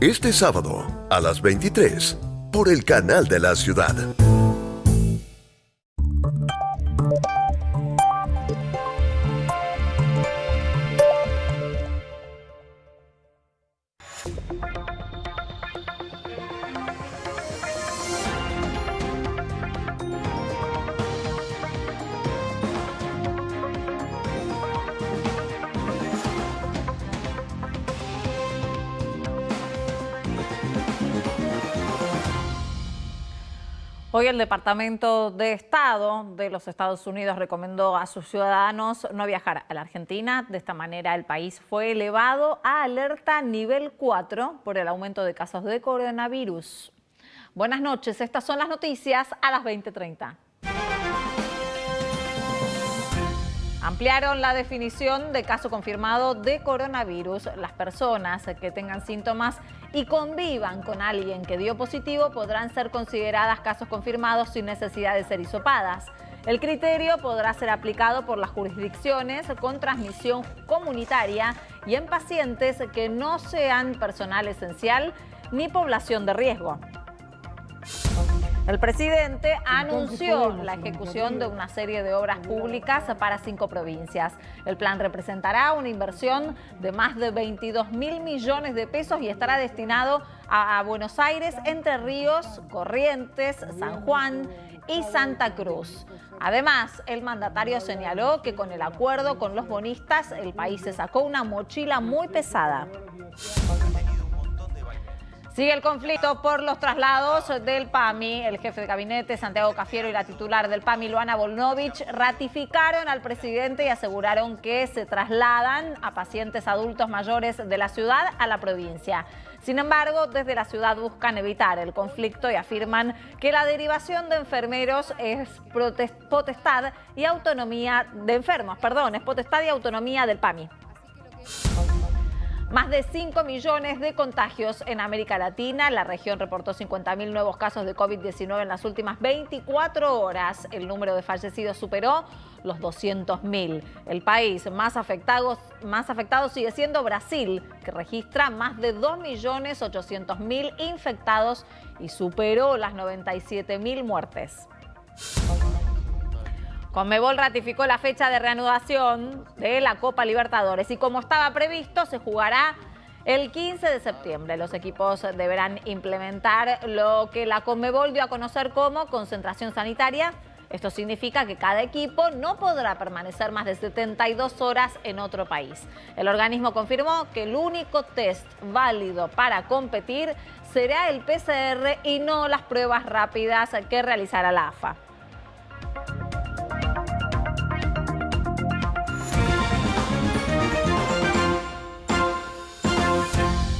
Este sábado a las 23 por el canal de la ciudad. Hoy el Departamento de Estado de los Estados Unidos recomendó a sus ciudadanos no viajar a la Argentina. De esta manera el país fue elevado a alerta nivel 4 por el aumento de casos de coronavirus. Buenas noches, estas son las noticias a las 20:30. Ampliaron la definición de caso confirmado de coronavirus. Las personas que tengan síntomas y convivan con alguien que dio positivo podrán ser consideradas casos confirmados sin necesidad de ser hisopadas. El criterio podrá ser aplicado por las jurisdicciones con transmisión comunitaria y en pacientes que no sean personal esencial ni población de riesgo. El presidente anunció la ejecución de una serie de obras públicas para 5 provincias. El plan representará una inversión de más de 22.000 millones de pesos y estará destinado a Buenos Aires, Entre Ríos, Corrientes, San Juan y Santa Cruz. Además, el mandatario señaló que con el acuerdo con los bonistas, el país se sacó una mochila muy pesada. Sigue el conflicto por los traslados del PAMI. El jefe de gabinete, Santiago Cafiero, y la titular del PAMI, Luana Volnovich, ratificaron al presidente y aseguraron que se trasladan a pacientes adultos mayores de la ciudad a la provincia. Sin embargo, desde la ciudad buscan evitar el conflicto y afirman que la derivación de enfermeros es potestad y autonomía de enfermos, es potestad y autonomía del PAMI. Más de 5 millones de contagios en América Latina. La región reportó 50.000 nuevos casos de COVID-19 en las últimas 24 horas. El número de fallecidos superó los 200.000. El país más afectado sigue siendo Brasil, que registra más de 2.800.000 infectados y superó las 97.000 muertes. Conmebol ratificó la fecha de reanudación de la Copa Libertadores y como estaba previsto se jugará el 15 de septiembre. Los equipos deberán implementar lo que la Conmebol dio a conocer como concentración sanitaria. Esto significa que cada equipo no podrá permanecer más de 72 horas en otro país. El organismo confirmó que el único test válido para competir será el PCR y no las pruebas rápidas que realizará la AFA.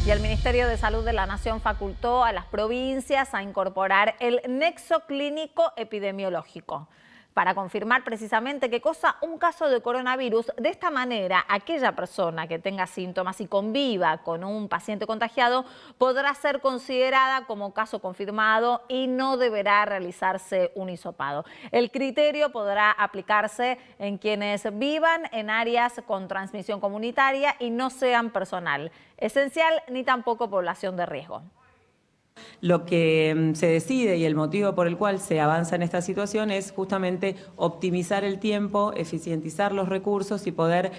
Y el Ministerio de Salud de la Nación facultó a las provincias a incorporar el nexo clínico epidemiológico para confirmar precisamente qué cosa un caso de coronavirus. De esta manera, aquella persona que tenga síntomas y conviva con un paciente contagiado podrá ser considerada como caso confirmado y no deberá realizarse un hisopado. El criterio podrá aplicarse en quienes vivan en áreas con transmisión comunitaria y no sean personal esencial ni tampoco población de riesgo. Lo que se decide y el motivo por el cual se avanza en esta situación es justamente optimizar el tiempo, eficientizar los recursos y poder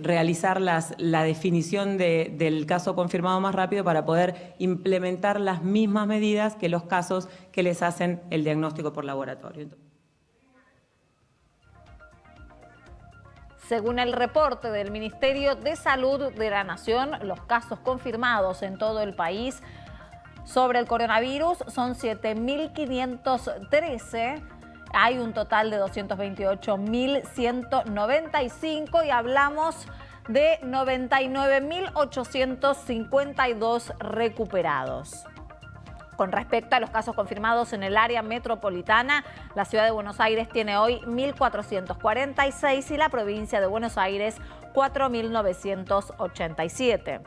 realizar la definición del caso confirmado más rápido para poder implementar las mismas medidas que los casos que les hacen el diagnóstico por laboratorio. Según el reporte del Ministerio de Salud de la Nación, los casos confirmados en todo el país sobre el coronavirus son 7.513. Hay un total de 228.195 y hablamos de 99.852 recuperados. Con respecto a los casos confirmados en el área metropolitana, la ciudad de Buenos Aires tiene hoy 1.446 y la provincia de Buenos Aires 4.987.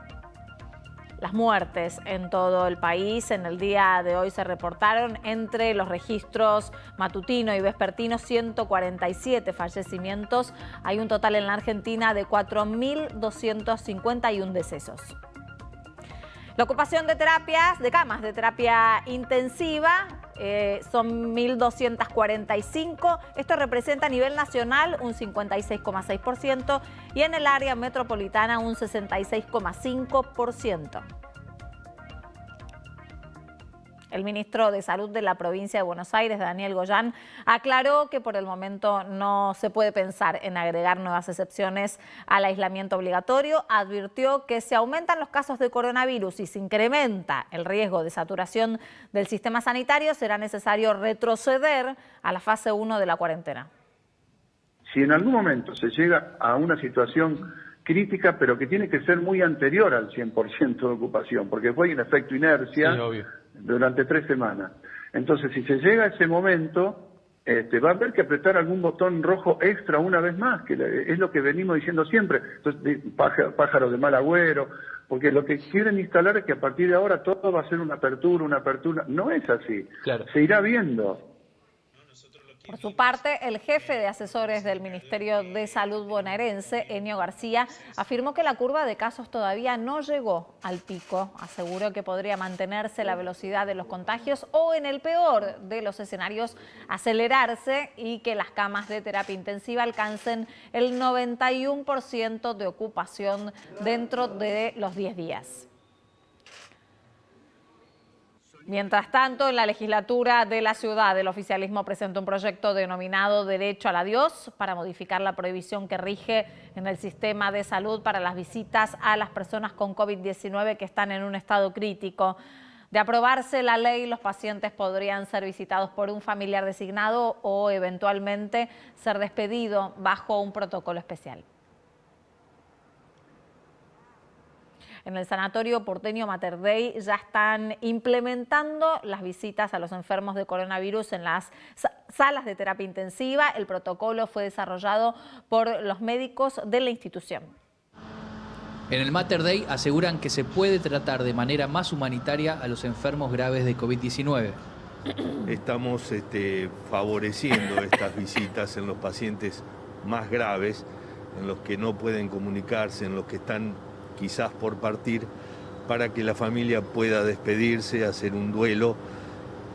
Las muertes en todo el país en el día de hoy se reportaron entre los registros matutino y vespertino 147 fallecimientos. Hay un total en la Argentina de 4.251 decesos. La ocupación de camas de terapia intensiva son 1.245. Esto representa a nivel nacional un 56,6% y en el área metropolitana un 66,5%. El ministro de Salud de la provincia de Buenos Aires, Daniel Goyan, aclaró que por el momento no se puede pensar en agregar nuevas excepciones al aislamiento obligatorio. Advirtió que si aumentan los casos de coronavirus y se incrementa el riesgo de saturación del sistema sanitario, será necesario retroceder a la fase 1 de la cuarentena. Si en algún momento se llega a una situación crítica, pero que tiene que ser muy anterior al 100% de ocupación, porque fue un efecto inercia. Sí, obvio. Durante 3 semanas. Entonces, si se llega a ese momento, va a haber que apretar algún botón rojo extra una vez más, que es lo que venimos diciendo siempre. Entonces, pájaros de mal agüero, porque lo que quieren instalar es que a partir de ahora todo va a ser una apertura. No es así. Claro. Se irá viendo. Por su parte, el jefe de asesores del Ministerio de Salud bonaerense, Enio García, afirmó que la curva de casos todavía no llegó al pico. Aseguró que podría mantenerse la velocidad de los contagios o, en el peor de los escenarios, acelerarse y que las camas de terapia intensiva alcancen el 91% de ocupación dentro de los 10 días. Mientras tanto, en la legislatura de la ciudad, el oficialismo presentó un proyecto denominado Derecho al Adiós para modificar la prohibición que rige en el sistema de salud para las visitas a las personas con COVID-19 que están en un estado crítico. De aprobarse la ley, los pacientes podrían ser visitados por un familiar designado o eventualmente ser despedido bajo un protocolo especial. En el sanatorio porteño Mater Dei ya están implementando las visitas a los enfermos de coronavirus en las salas de terapia intensiva. El protocolo fue desarrollado por los médicos de la institución. En el Mater Dei aseguran que se puede tratar de manera más humanitaria a los enfermos graves de COVID-19. Estamos favoreciendo estas visitas en los pacientes más graves, en los que no pueden comunicarse, en los que están quizás por partir, para que la familia pueda despedirse, hacer un duelo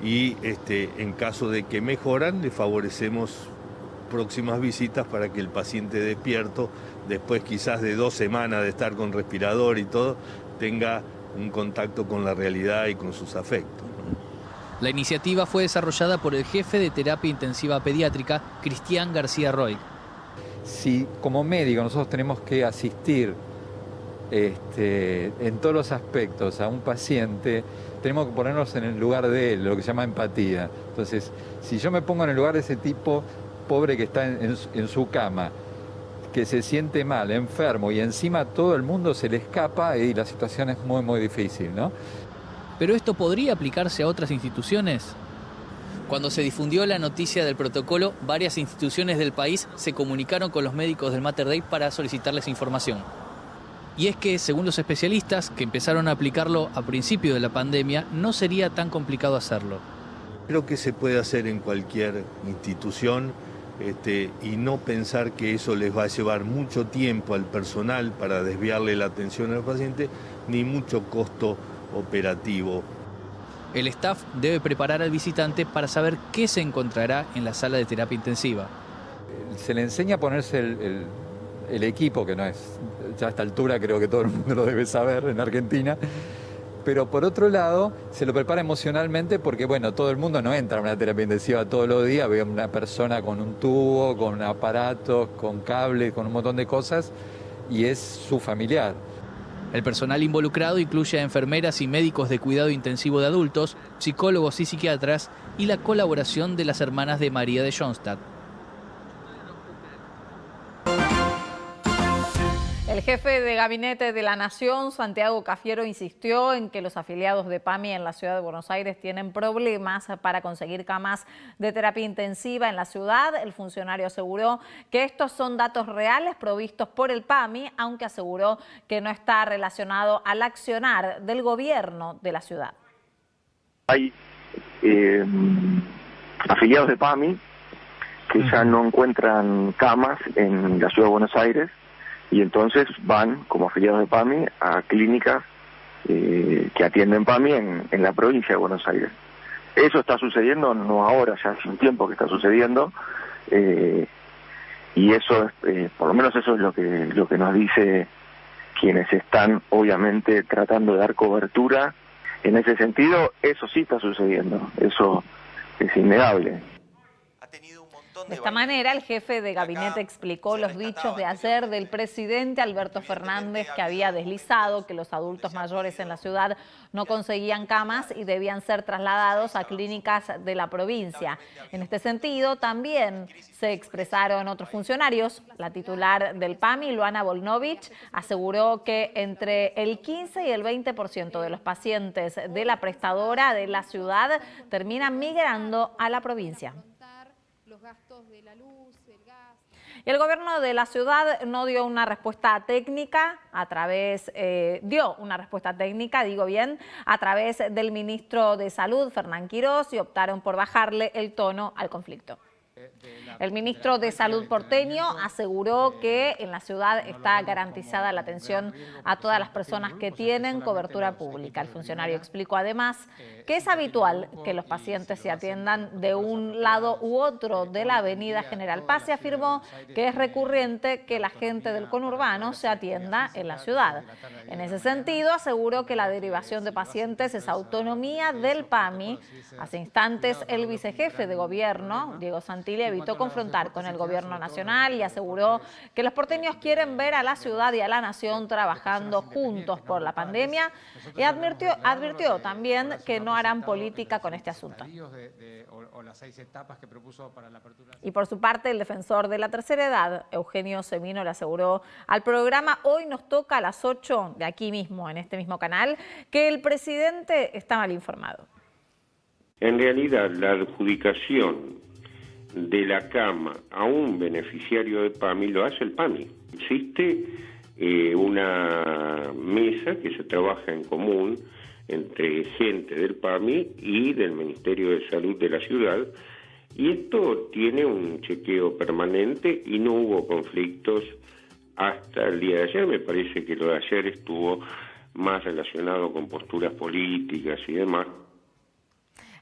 y en caso de que mejoran, le favorecemos próximas visitas para que el paciente despierto, después quizás de 2 semanas de estar con respirador y todo, tenga un contacto con la realidad y con sus afectos. La iniciativa fue desarrollada por el jefe de terapia intensiva pediátrica, Cristian García Roy. Si como médico nosotros tenemos que asistir en todos los aspectos a un paciente, tenemos que ponernos en el lugar de él, lo que se llama empatía. Entonces, si yo me pongo en el lugar de ese tipo pobre que está en su cama, que se siente mal, enfermo, y encima todo el mundo se le escapa, y la situación es muy, muy difícil, ¿no? ¿Pero esto podría aplicarse a otras instituciones? Cuando se difundió la noticia del protocolo, varias instituciones del país se comunicaron con los médicos del Mater Dei para solicitarles información. Y es que, según los especialistas que empezaron a aplicarlo a principio de la pandemia, no sería tan complicado hacerlo. Creo que se puede hacer en cualquier institución y no pensar que eso les va a llevar mucho tiempo al personal para desviarle la atención al paciente, ni mucho costo operativo. El staff debe preparar al visitante para saber qué se encontrará en la sala de terapia intensiva. Se le enseña a ponerse el equipo, que no es, ya a esta altura creo que todo el mundo lo debe saber en Argentina, pero por otro lado se lo prepara emocionalmente porque, bueno, todo el mundo no entra a una terapia intensiva todos los días, ve a una persona con un tubo, con aparatos, con cables, con un montón de cosas, y es su familiar. El personal involucrado incluye a enfermeras y médicos de cuidado intensivo de adultos, psicólogos y psiquiatras, y la colaboración de las hermanas de María de Schoenstatt. El jefe de gabinete de la Nación, Santiago Cafiero, insistió en que los afiliados de PAMI en la ciudad de Buenos Aires tienen problemas para conseguir camas de terapia intensiva en la ciudad. El funcionario aseguró que estos son datos reales provistos por el PAMI, aunque aseguró que no está relacionado al accionar del gobierno de la ciudad. Hay afiliados de PAMI que ya no encuentran camas en la ciudad de Buenos Aires, y entonces van como afiliados de PAMI a clínicas que que atienden PAMI en la provincia de Buenos Aires. Eso está sucediendo, no ahora, ya hace un tiempo que está sucediendo, y eso es, por lo menos eso es lo que nos dice quienes están obviamente tratando de dar cobertura. En ese sentido, eso sí está sucediendo, eso es innegable. De esta manera, el jefe de gabinete explicó los dichos de ayer del presidente Alberto Fernández, que había deslizado que los adultos mayores en la ciudad no conseguían camas y debían ser trasladados a clínicas de la provincia. En este sentido, también se expresaron otros funcionarios. La titular del PAMI, Luana Volnovich, aseguró que entre el 15 y el 20% de los pacientes de la prestadora de la ciudad terminan migrando a la provincia. Los gastos de la luz, el gas. Y el gobierno de la ciudad no dio una respuesta técnica a través, a través del ministro de Salud, Fernán Quirós, y optaron por bajarle el tono al conflicto. El ministro de Salud porteño aseguró que en la ciudad está garantizada la atención a todas las personas que tienen cobertura pública. El funcionario explicó además que es habitual que los pacientes se atiendan de un lado u otro de la avenida General Paz y afirmó que es recurrente que la gente del conurbano se atienda en la ciudad. En ese sentido, aseguró que la derivación de pacientes es autonomía del PAMI. Hace instantes, el vicejefe de gobierno, Diego Santilli, evitó confrontar con el gobierno nacional y aseguró que los porteños quieren ver a la ciudad y a la nación trabajando juntos por la pandemia y advirtió también que no harán política con este asunto. Y por su parte, el defensor de la tercera edad, Eugenio Semino, le aseguró al programa Hoy Nos Toca a las 8 de aquí mismo, en este mismo canal, que el presidente está mal informado. En realidad, la adjudicación de la cama a un beneficiario de PAMI lo hace el PAMI. Existe una mesa que se trabaja en común entre gente del PAMI y del Ministerio de Salud de la ciudad, y esto tiene un chequeo permanente y no hubo conflictos hasta el día de ayer. Me parece que lo de ayer estuvo más relacionado con posturas políticas y demás.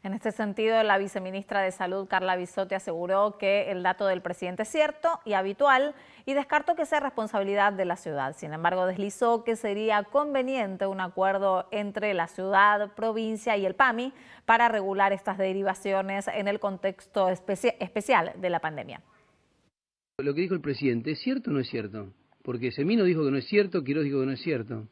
En este sentido, la viceministra de Salud, Carla Bisotti, aseguró que el dato del presidente es cierto y habitual y descartó que sea responsabilidad de la ciudad. Sin embargo, deslizó que sería conveniente un acuerdo entre la ciudad, provincia y el PAMI para regular estas derivaciones en el contexto especial de la pandemia. Lo que dijo el presidente, ¿es cierto o no es cierto? Porque Semino dijo que no es cierto, Quirós dijo que no es cierto.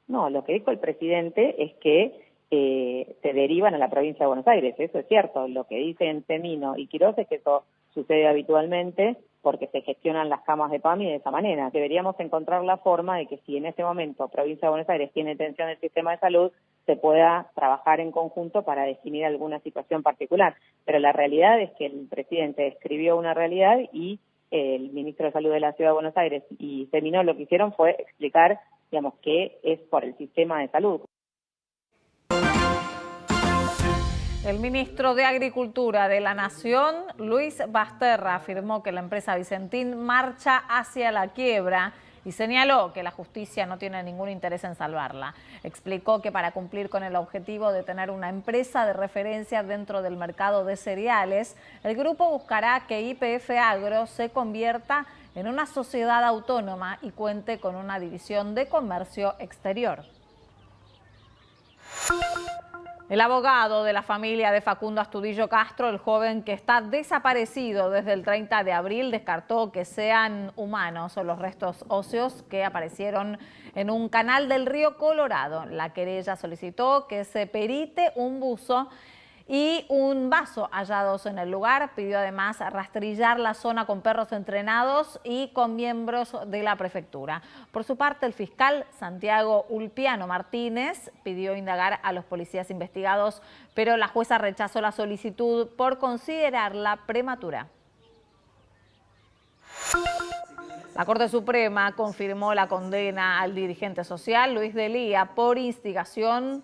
No, lo que dijo el presidente es que se derivan a la provincia de Buenos Aires, eso es cierto. Lo que dicen Semino y Quirós es que eso sucede habitualmente porque se gestionan las camas de PAMI de esa manera. Deberíamos encontrar la forma de que si en ese momento provincia de Buenos Aires tiene tensión del sistema de salud, se pueda trabajar en conjunto para definir alguna situación particular. Pero la realidad es que el presidente describió una realidad y el ministro de Salud de la Ciudad de Buenos Aires y Semino lo que hicieron fue explicar, digamos, que es por el sistema de salud. El ministro de Agricultura de la Nación, Luis Basterra, afirmó que la empresa Vicentín marcha hacia la quiebra y señaló que la justicia no tiene ningún interés en salvarla. Explicó que para cumplir con el objetivo de tener una empresa de referencia dentro del mercado de cereales, el grupo buscará que YPF Agro se convierta en una sociedad autónoma y cuente con una división de comercio exterior. El abogado de la familia de Facundo Astudillo Castro, el joven que está desaparecido desde el 30 de abril, descartó que sean humanos o los restos óseos que aparecieron en un canal del río Colorado. La querella solicitó que se perite un buzo y un vaso hallados en el lugar. Pidió además rastrillar la zona con perros entrenados y con miembros de la prefectura. Por su parte, el fiscal Santiago Ulpiano Martínez pidió indagar a los policías investigados, pero la jueza rechazó la solicitud por considerarla prematura. La Corte Suprema confirmó la condena al dirigente social Luis Delía por instigación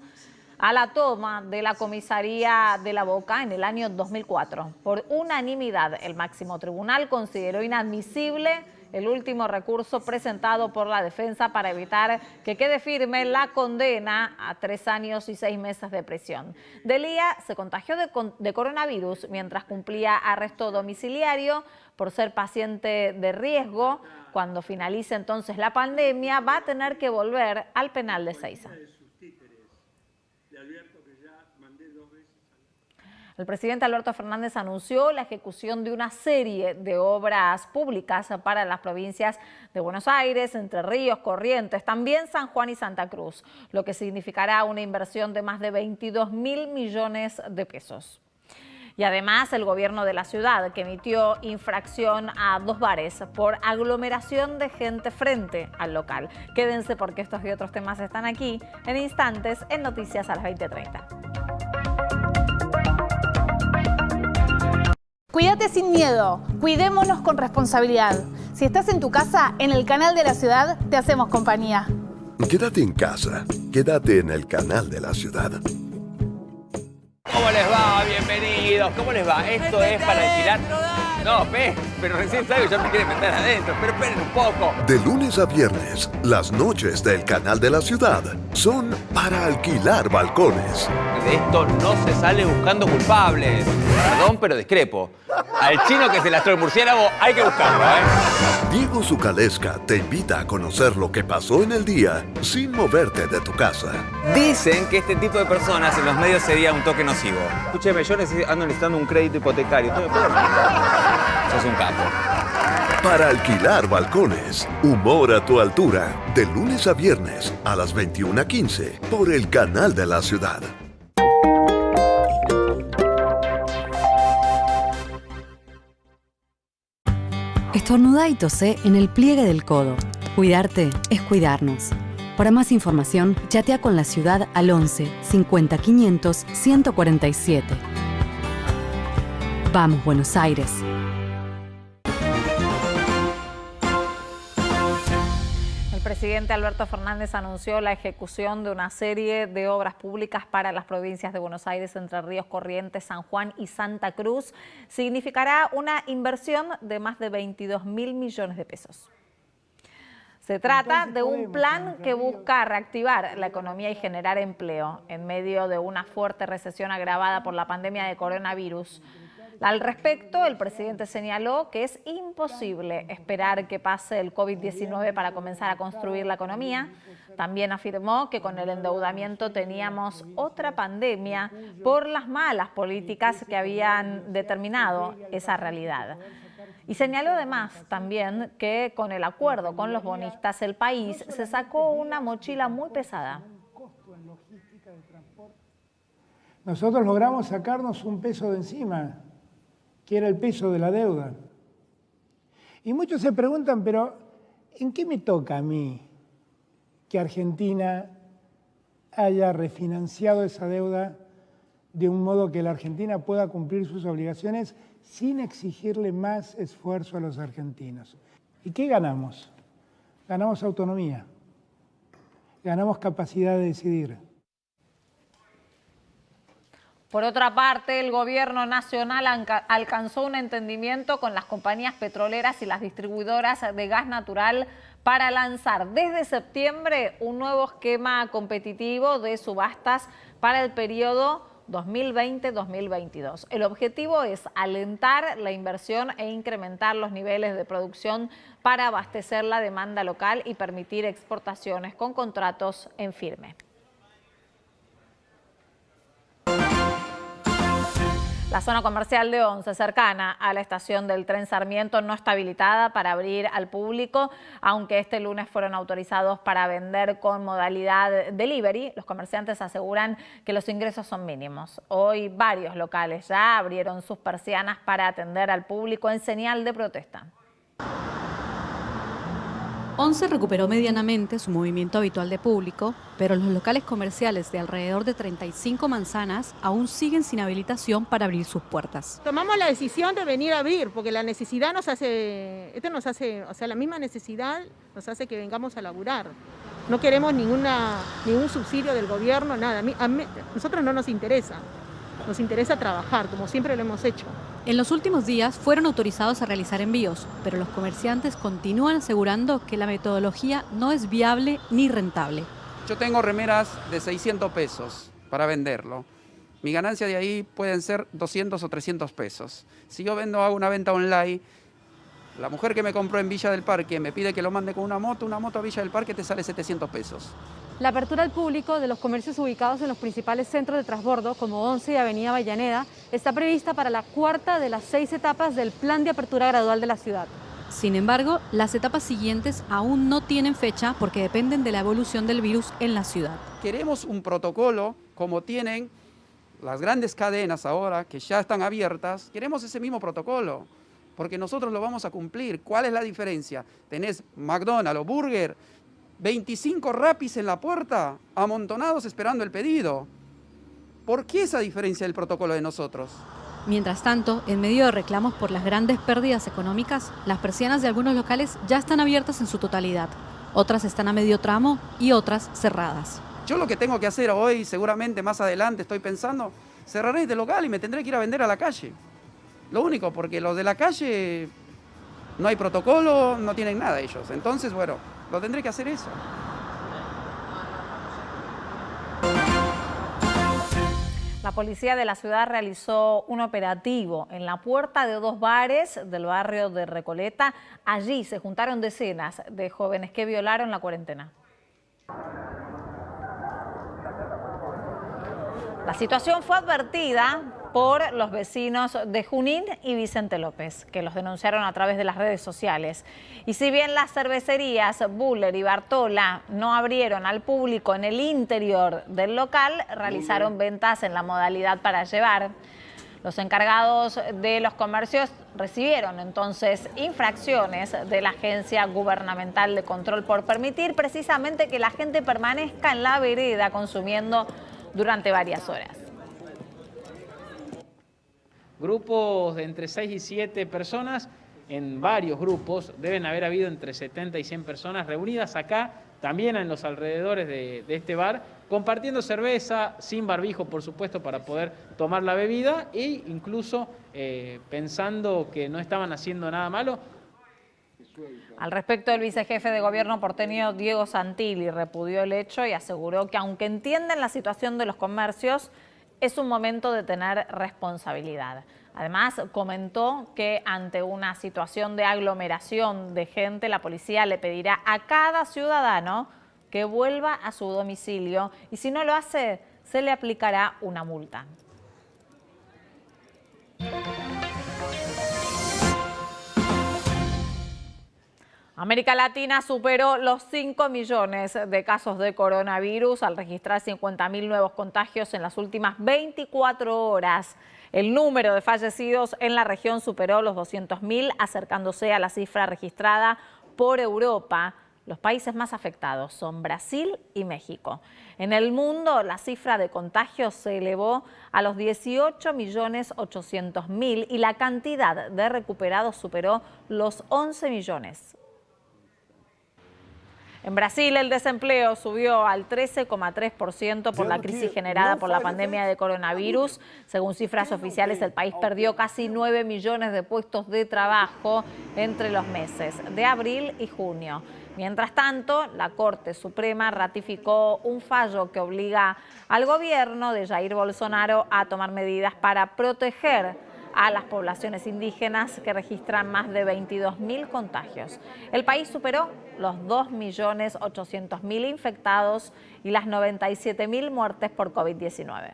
a la toma de la comisaría de La Boca en el año 2004. Por unanimidad, el máximo tribunal consideró inadmisible el último recurso presentado por la defensa para evitar que quede firme la condena a 3 años y 6 meses de prisión. Delía se contagió de coronavirus mientras cumplía arresto domiciliario por ser paciente de riesgo. Cuando finalice entonces la pandemia, va a tener que volver al penal de Seiza. El presidente Alberto Fernández anunció la ejecución de una serie de obras públicas para las provincias de Buenos Aires, Entre Ríos, Corrientes, también San Juan y Santa Cruz, lo que significará una inversión de más de 22.000 millones de pesos. Y además el gobierno de la ciudad, que emitió infracción a 2 bares por aglomeración de gente frente al local. Quédense porque estos y otros temas están aquí en instantes en Noticias a las 20:30. Cuídate sin miedo, cuidémonos con responsabilidad. Si estás en tu casa, en el canal de la ciudad, te hacemos compañía. Quédate en casa, quédate en el canal de la ciudad. ¿Cómo les va? Bienvenidos. ¿Cómo les va? Esto es para alquilar. No, pero recién salgo y ya me quieren meter adentro. Pero esperen un poco. De lunes a viernes, las noches del canal de la ciudad son para alquilar balcones. De esto no se sale buscando culpables. Perdón, pero discrepo. Al chino que se lastró el murciélago hay que buscarlo, ¿eh? Diego Zucalesca te invita a conocer lo que pasó en el día sin moverte de tu casa. Dicen que este tipo de personas en los medios sería un toque nocivo. Escúcheme, yo ando necesitando un crédito hipotecario. ¿Tú me puedes? Sos un capo. Para alquilar balcones, humor a tu altura, de lunes a viernes a las 21:15 por el canal de la ciudad. Estornudá y tosé en el pliegue del codo. Cuidarte es cuidarnos. Para más información, chatea con la ciudad al 11 50 500 147. Vamos, Buenos Aires. El presidente Alberto Fernández anunció la ejecución de una serie de obras públicas para las provincias de Buenos Aires, Entre Ríos, Corrientes, San Juan y Santa Cruz. Significará una inversión de más de 22.000 millones de pesos. Se trata de un plan que busca reactivar la economía y generar empleo en medio de una fuerte recesión agravada por la pandemia de coronavirus. Al respecto, el presidente señaló que es imposible esperar que pase el COVID-19 para comenzar a construir la economía. También afirmó que con el endeudamiento teníamos otra pandemia por las malas políticas que habían determinado esa realidad. Y señaló además también que con el acuerdo con los bonistas el país se sacó una mochila muy pesada. Nosotros logramos sacarnos un peso de encima, que era el peso de la deuda. Y muchos se preguntan, pero ¿en qué me toca a mí que Argentina haya refinanciado esa deuda de un modo que la Argentina pueda cumplir sus obligaciones sin exigirle más esfuerzo a los argentinos? ¿Y qué ganamos? Ganamos autonomía, ganamos capacidad de decidir. Por otra parte, el gobierno nacional alcanzó un entendimiento con las compañías petroleras y las distribuidoras de gas natural para lanzar desde septiembre un nuevo esquema competitivo de subastas para el periodo 2020-2022. El objetivo es alentar la inversión e incrementar los niveles de producción para abastecer la demanda local y permitir exportaciones con contratos en firme. La zona comercial de Once, cercana a la estación del tren Sarmiento, no está habilitada para abrir al público, aunque este lunes fueron autorizados para vender con modalidad delivery. Los comerciantes aseguran que los ingresos son mínimos. Hoy varios locales ya abrieron sus persianas para atender al público en señal de protesta. Once recuperó medianamente su movimiento habitual de público, pero los locales comerciales de alrededor de 35 manzanas aún siguen sin habilitación para abrir sus puertas. Tomamos la decisión de venir a abrir porque la necesidad la misma necesidad nos hace que vengamos a laburar. No queremos ningún subsidio del gobierno, nada. A nosotros no nos interesa. Nos interesa trabajar, como siempre lo hemos hecho. En los últimos días fueron autorizados a realizar envíos, pero los comerciantes continúan asegurando que la metodología no es viable ni rentable. Yo tengo remeras de 600 pesos para venderlo. Mi ganancia de ahí pueden ser 200 o 300 pesos. Si yo hago una venta online, la mujer que me compró en Villa del Parque me pide que lo mande con una moto a Villa del Parque te sale 700 pesos. La apertura al público de los comercios ubicados en los principales centros de transbordo, como 11 y Avenida Avellaneda, está prevista para la cuarta de las 6 etapas del plan de apertura gradual de la ciudad. Sin embargo, las etapas siguientes aún no tienen fecha porque dependen de la evolución del virus en la ciudad. Queremos un protocolo como tienen las grandes cadenas ahora, que ya están abiertas. Queremos ese mismo protocolo, porque nosotros lo vamos a cumplir. ¿Cuál es la diferencia? Tenés McDonald's o Burger, 25 Rapis en la puerta, amontonados esperando el pedido. ¿Por qué esa diferencia del protocolo de nosotros? Mientras tanto, en medio de reclamos por las grandes pérdidas económicas, las persianas de algunos locales ya están abiertas en su totalidad. Otras están a medio tramo y otras cerradas. Yo lo que tengo que hacer hoy, seguramente más adelante estoy pensando, cerraré este local y me tendré que ir a vender a la calle. Lo único, porque los de la calle no hay protocolo, no tienen nada ellos. Entonces, bueno, lo tendré que hacer eso. La policía de la ciudad realizó un operativo en la puerta de 2 bares del barrio de Recoleta. Allí se juntaron decenas de jóvenes que violaron la cuarentena. La situación fue advertida por los vecinos de Junín y Vicente López, que los denunciaron a través de las redes sociales. Y si bien las cervecerías Buller y Bartola no abrieron al público en el interior del local, realizaron ventas en la modalidad para llevar. Los encargados de los comercios recibieron entonces infracciones de la Agencia Gubernamental de Control por permitir precisamente que la gente permanezca en la vereda consumiendo durante varias horas. Grupos de entre 6 y 7 personas, en varios grupos, deben haber habido entre 70 y 100 personas reunidas acá, también en los alrededores de este bar, compartiendo cerveza, sin barbijo, por supuesto, para poder tomar la bebida e incluso pensando que no estaban haciendo nada malo. Al respecto, el vicejefe de gobierno porteño Diego Santilli repudió el hecho y aseguró que aunque entienden la situación de los comercios, es un momento de tener responsabilidad. Además, comentó que ante una situación de aglomeración de gente, la policía le pedirá a cada ciudadano que vuelva a su domicilio y si no lo hace, se le aplicará una multa. América Latina superó los 5 millones de casos de coronavirus al registrar 50.000 nuevos contagios en las últimas 24 horas. El número de fallecidos en la región superó los 200.000, acercándose a la cifra registrada por Europa. Los países más afectados son Brasil y México. En el mundo, la cifra de contagios se elevó a los 18.800.000 y la cantidad de recuperados superó los 11 millones. En Brasil, el desempleo subió al 13,3% por la crisis generada por la pandemia de coronavirus. Según cifras oficiales, el país perdió casi 9 millones de puestos de trabajo entre los meses de abril y junio. Mientras tanto, la Corte Suprema ratificó un fallo que obliga al gobierno de Jair Bolsonaro a tomar medidas para proteger a las poblaciones indígenas que registran más de 22.000 contagios. El país superó los 2.800.000 infectados y las 97.000 muertes por COVID-19.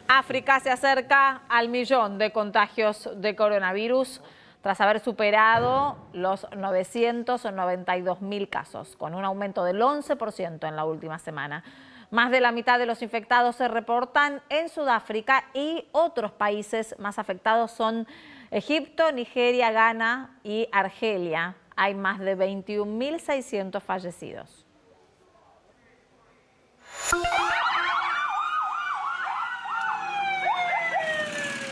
África se acerca al 1.000.000 de contagios de coronavirus tras haber superado los 992.000 casos, con un aumento del 11% en la última semana. Más de la mitad de los infectados se reportan en Sudáfrica y otros países más afectados son Egipto, Nigeria, Ghana y Argelia. Hay más de 21.600 fallecidos.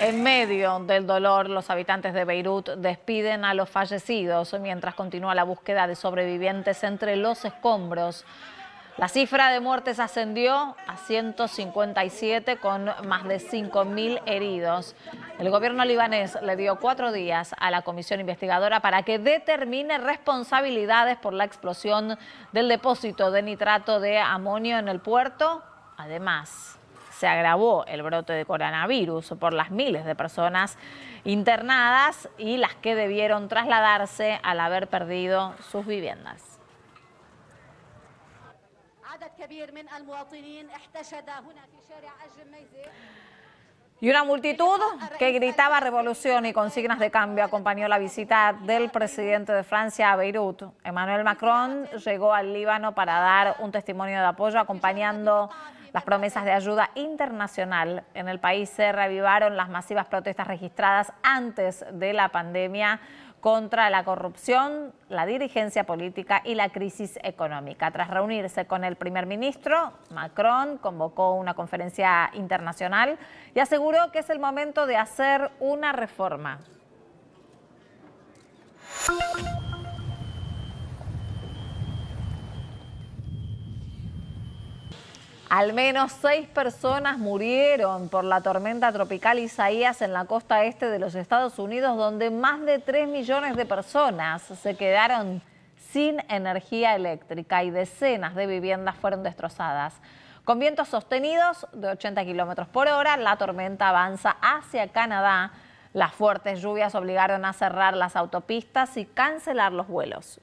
En medio del dolor, los habitantes de Beirut despiden a los fallecidos mientras continúa la búsqueda de sobrevivientes entre los escombros. La cifra de muertes ascendió a 157 con más de 5.000 heridos. El gobierno libanés le dio 4 días a la comisión investigadora para que determine responsabilidades por la explosión del depósito de nitrato de amonio en el puerto. Además, se agravó el brote de coronavirus por las miles de personas internadas y las que debieron trasladarse al haber perdido sus viviendas. Y una multitud que gritaba revolución y consignas de cambio acompañó la visita del presidente de Francia a Beirut. Emmanuel Macron llegó al Líbano para dar un testimonio de apoyo acompañando las promesas de ayuda internacional. En el país se reavivaron las masivas protestas registradas antes de la pandemia contra la corrupción, la dirigencia política y la crisis económica. Tras reunirse con el primer ministro, Macron convocó una conferencia internacional y aseguró que es el momento de hacer una reforma. Al menos 6 personas murieron por la tormenta tropical Isaías en la costa este de los Estados Unidos, donde más de 3 millones de personas se quedaron sin energía eléctrica y decenas de viviendas fueron destrozadas. Con vientos sostenidos de 80 kilómetros por hora, la tormenta avanza hacia Canadá. Las fuertes lluvias obligaron a cerrar las autopistas y cancelar los vuelos.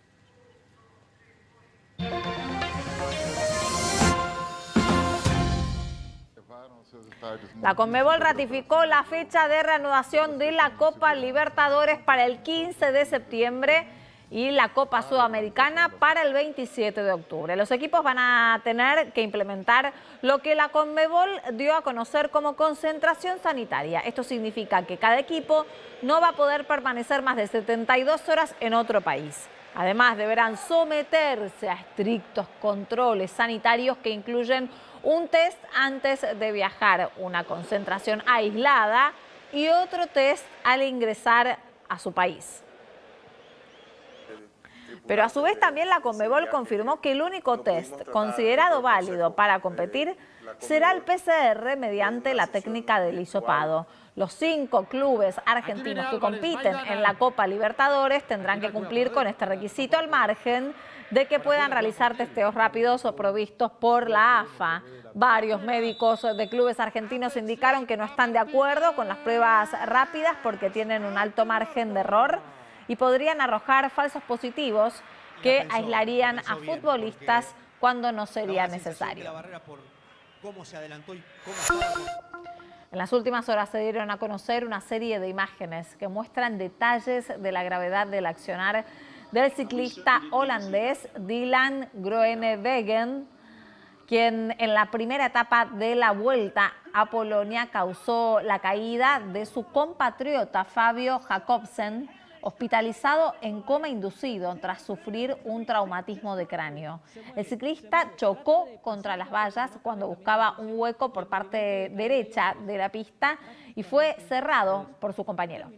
La Conmebol ratificó la fecha de reanudación de la Copa Libertadores para el 15 de septiembre y la Copa Sudamericana para el 27 de octubre. Los equipos van a tener que implementar lo que la Conmebol dio a conocer como concentración sanitaria. Esto significa que cada equipo no va a poder permanecer más de 72 horas en otro país. Además, deberán someterse a estrictos controles sanitarios que incluyen un test antes de viajar, una concentración aislada y otro test al ingresar a su país. Pero a su vez también la Conmebol confirmó que el único test considerado válido para competir será el PCR mediante la técnica del hisopado. Los 5 clubes argentinos que compiten en la Copa Libertadores tendrán que cumplir con este requisito al margen de que puedan realizar testeos rápidos o provistos por la AFA. Varios médicos de clubes argentinos indicaron que no están de acuerdo con las pruebas rápidas porque tienen un alto margen de error y podrían arrojar falsos positivos que aislarían a futbolistas cuando no sería necesario. En las últimas horas se dieron a conocer una serie de imágenes que muestran detalles de la gravedad del accionar del ciclista holandés Dylan Groenewegen, quien en la primera etapa de la Vuelta a Polonia causó la caída de su compatriota Fabio Jacobsen, hospitalizado en coma inducido tras sufrir un traumatismo de cráneo. El ciclista chocó contra las vallas cuando buscaba un hueco por parte derecha de la pista y fue cerrado por su compañero.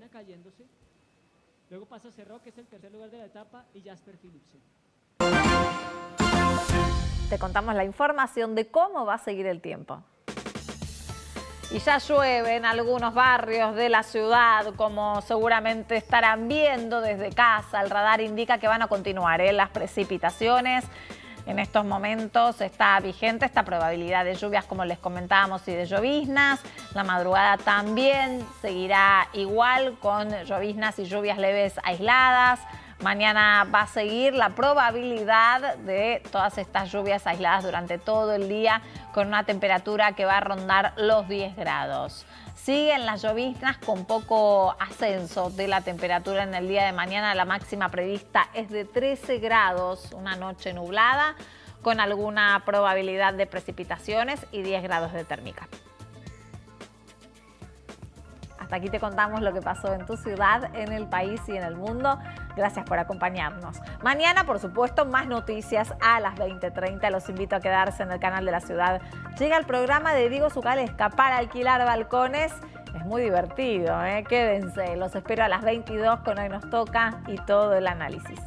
Luego pasa Cerró, que es el tercer lugar de la etapa, y Jasper Philipsen. Te contamos la información de cómo va a seguir el tiempo. Y ya llueve en algunos barrios de la ciudad, como seguramente estarán viendo desde casa. El radar indica que van a continuar las precipitaciones. En estos momentos está vigente esta probabilidad de lluvias, como les comentábamos, y de lloviznas. La madrugada también seguirá igual, con lloviznas y lluvias leves aisladas. Mañana va a seguir la probabilidad de todas estas lluvias aisladas durante todo el día, con una temperatura que va a rondar los 10 grados. Siguen las lloviznas con poco ascenso de la temperatura en el día de mañana. La máxima prevista es de 13 grados, una noche nublada, con alguna probabilidad de precipitaciones y 10 grados de térmica. Hasta aquí te contamos lo que pasó en tu ciudad, en el país y en el mundo. Gracias por acompañarnos. Mañana, por supuesto, más noticias a las 20:30. Los invito a quedarse en el canal de la ciudad. Llega el programa de Diego Zucalesca para alquilar balcones. Es muy divertido, ¿eh? Quédense. Los espero a las 22 con Hoy Nos Toca y todo el análisis.